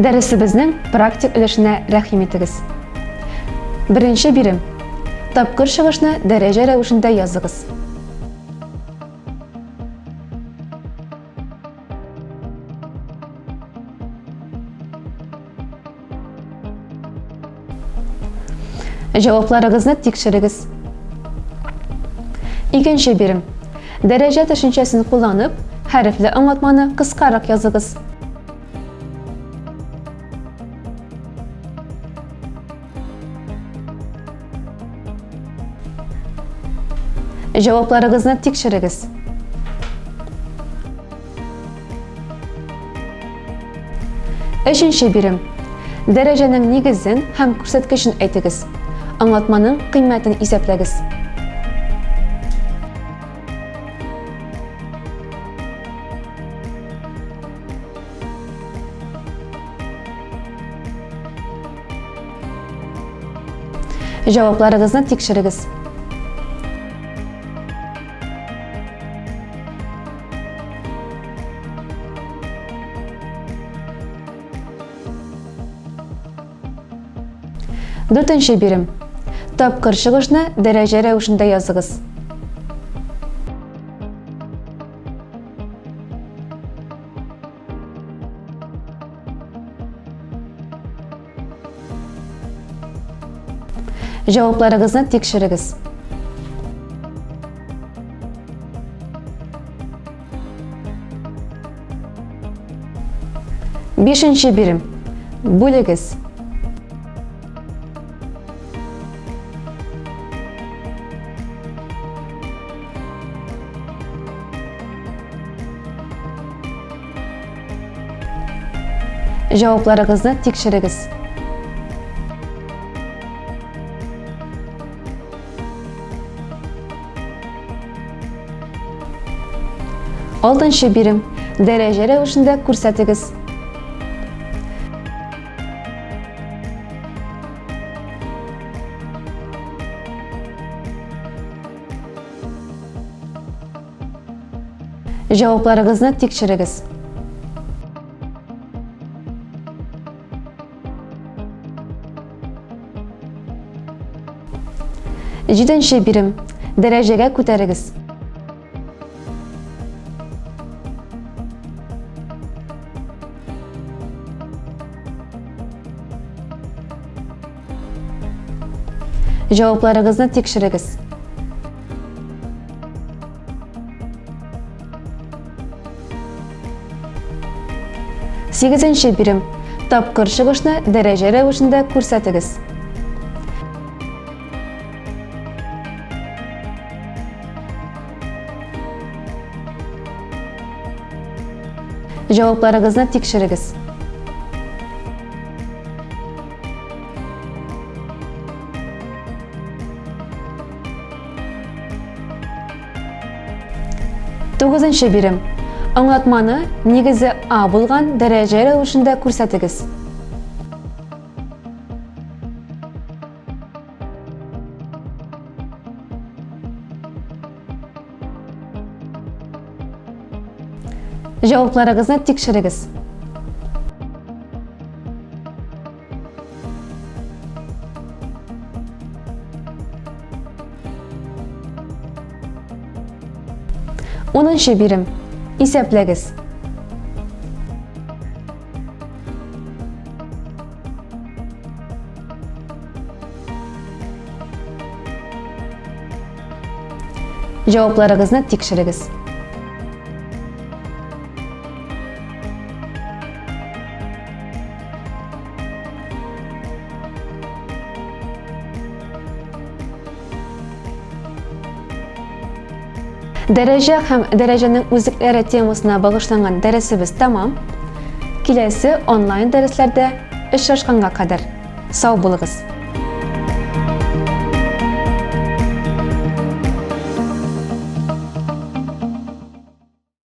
Дәресебезнең практик өлешенә рәхим итегез. Беренче бирем. Тапкыр чыгышны дәрәҗә рәвешендә языгыз. Җавапларыгызны тикшерегез. Икенче бирем. Дәрәҗә төшенчәсен кулланып, хәрефле аңлатманы кыскарак языгыз. Җавапларыгызны тикшерегез. Өченче бирем. Дәрәҗәнең нигезен һәм күрсәткечен әйтегез. Аңлатманың кыйммәтен исәпләгез. Җавапларыгызны тикшерегез. Дүртенче бирем. Тапкыр чыгышны дәрәҗә рәвешендә языгыз. Җавапларыгызны тикшерегез. Бишенче бирем. Бүлегез. Җавапларыгызны тикшерегез. Алтынчы бирем. Дәрәҗә рәвешендә күрсәтегез. Җавапларыгызны тикшерегез. Җиденче бирем. Дәрәҗәгә күтәрегез. Җавапларыгызны тикшерегез. Сигезенче бирем. Тапкыр чыгышны дәрәҗә рәвешендә күрсәтегез. Җавапларыгызны тикшерегез. Тугызынчы бирем. Аңлатманы нигезе А булган дәрәҗә рәвешендә күрсәтегез. Җавапларыгызны тикшерегез. Унынчы бирем. Исәпләгез. Җавапларыгызны тикшерегез. Дәрәҗә һәм дәрәҗәнең үзлекләре темасына багышланган дәресебез тәмам. Киләсе онлайн дәресләрдә очрашканга кадәр сау булыгыз.